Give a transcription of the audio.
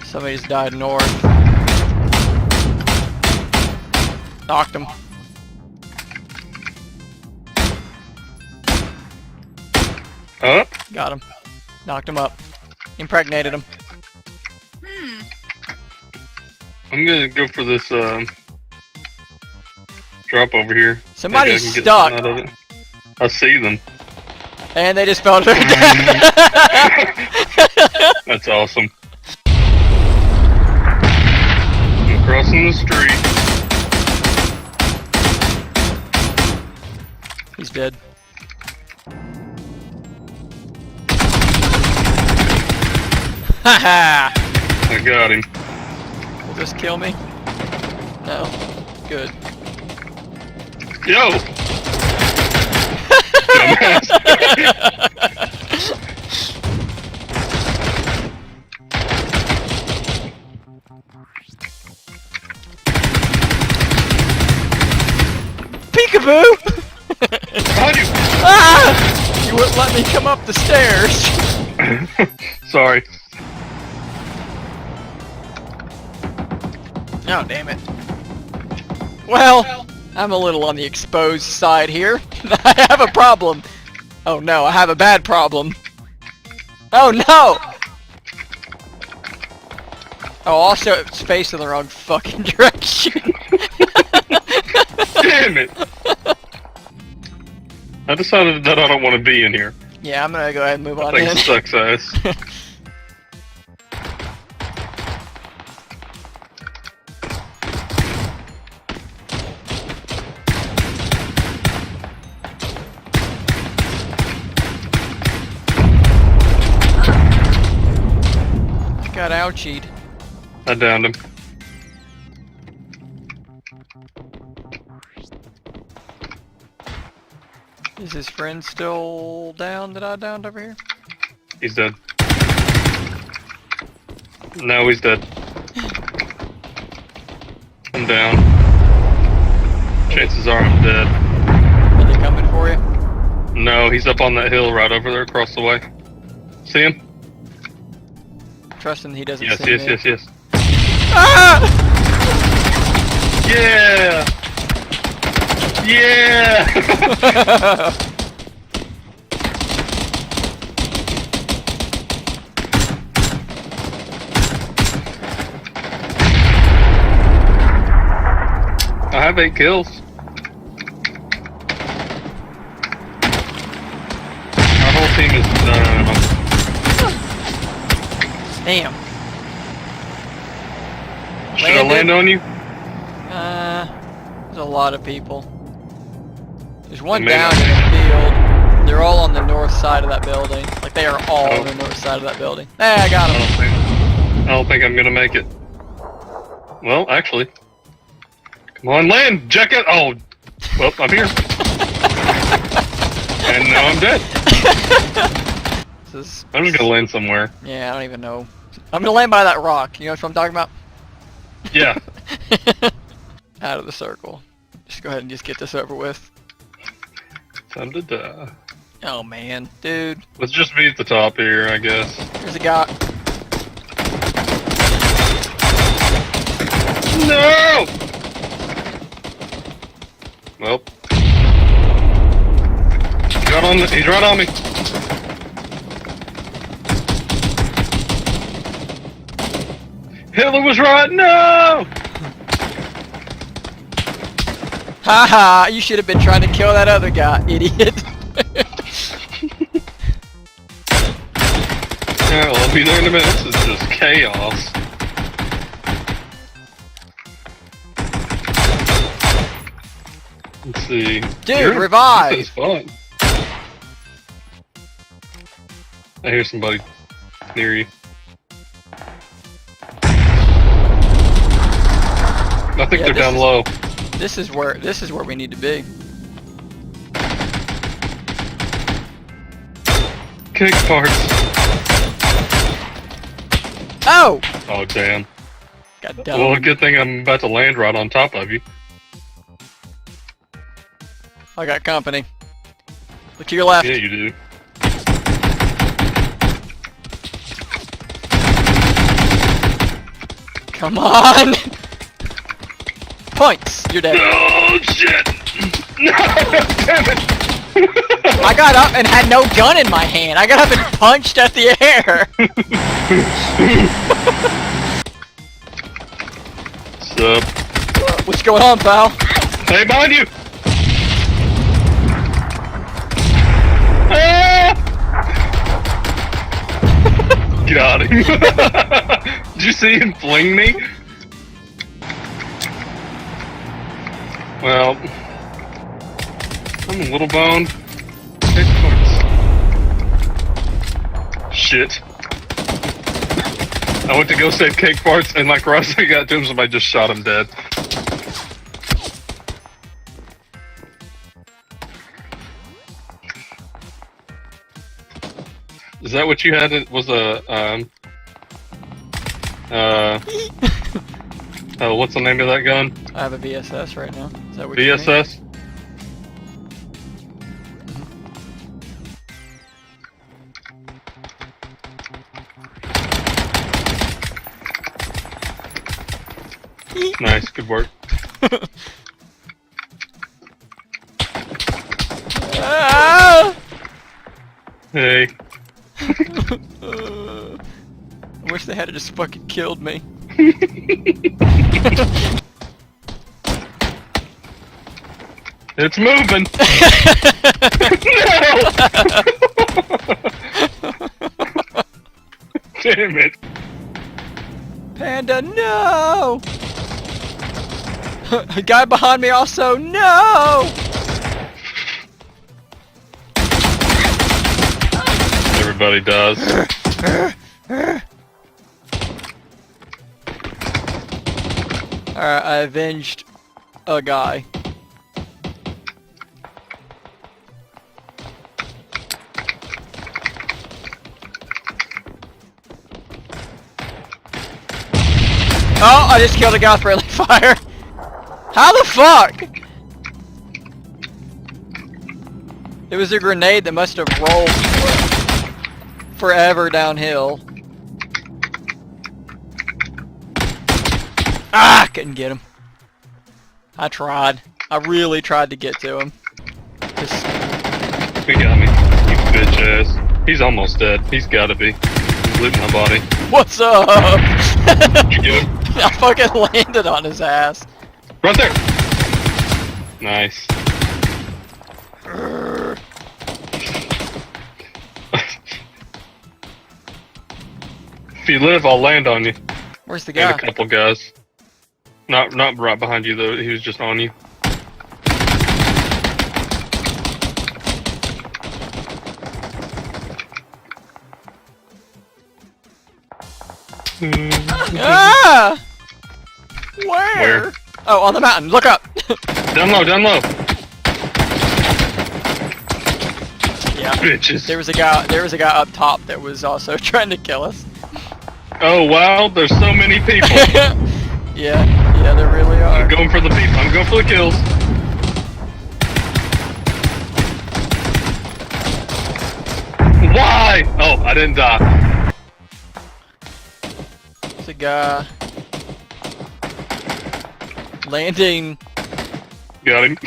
Somebody's died north. Knocked him. Got him. Knocked him up. Impregnated him. I'm gonna go for this drop over here. Somebody's stuck. I see them. And they just fell to their death. That's awesome. I'm crossing the street. He's dead. Haha! I got him. Will this kill me? No. Good. Yo! Dumbass. Peekaboo! Behind you! Ah! You wouldn't let me come up the stairs. Sorry. Oh, damn it. Well, I'm a little on the exposed side here. I have a problem. Oh no, I have a bad problem. Oh no! Oh, also, it's facing the wrong fucking direction. Damn it! I decided that I don't want to be in here. Yeah, I'm gonna go ahead and move on That in. thing sucks ass. Got ouchied. I downed him. Is his friend still down that I downed over here? He's dead. No, he's dead. I'm down. Chances are I'm dead. Are they coming for you? No, he's up on that hill right over there across the way. See him? Trusting he doesn't Yes, see yes, me. yes, yes. Ah! Yeah! Yeah! I have 8 kills. Our whole team is Damn. Should I land on you? There's a lot of people. There's one They may down not in the field. They're all on the north side of that building. Like, they are all on the north side of that building. Hey, I got him. I don't think I'm gonna make it. Well, actually. Come on, land! Check it! Oh! Well, I'm here. And now I'm dead. I'm just gonna land somewhere. Yeah, I don't even know. I'm gonna land by that rock. You know what I'm talking about? Yeah. Out of the circle. Just go ahead and just get this over with. Time to die. Oh man, dude. Let's just be at the top here, I guess. There's a guy. No! Well. He's right on me. Hitler was right, no! Haha, you should have been trying to kill that other guy, idiot. Yeah, well, I'll be there in a minute. This is just chaos. Let's see. Dude, revive! This is fun. I hear somebody near you. I think they're down low. This is where we need to be. Kick parts. Oh! Oh damn. Got done. Well, good thing I'm about to land right on top of you. I got company. Look to your left. Yeah, you do. Come on! Points! You're dead. Oh shit! No! Damn it! I got up and had no gun in my hand. I got up and punched at the air. What's up? What's going on, pal? Hey, behind you! Ah! Got him. Did you see him fling me? Well, I'm a little boned. Take points. Shit. I went to go save cake farts, and like right as I got to him, somebody just shot him dead. Is that what you had? It was a oh, what's the name of that gun? I have a VSS right now. Is that what you mean? VSS? Nice, good work. Ah! Hey. I wish they had just fucking killed me. It's moving! No! Damn it. Panda, no! A guy behind me also, no! Everybody does. Alright, I avenged a guy. Oh, I just killed a guy with friendly fire. How the fuck? It was a grenade that must have rolled forever downhill. Ah, couldn't get him. I tried. I really tried to get to him. Just... He got me. You bitch ass. He's almost dead. He's gotta be. He's looting my body. What's up? You get him? I fucking landed on his ass. Right there! Nice. If you live, I'll land on you. Where's the And guy? a couple guys. Not right behind you though. He was just on you. Ah! Where? Where? Oh, on the mountain. Look up. Down low, down low. Yeah. Bitches. There was a guy up top that was also trying to kill us. Oh wow, there's so many people. Yeah, there really are. I'm going for the beef. I'm going for the kills. Why? Oh, I didn't die. There's a guy landing. Got him.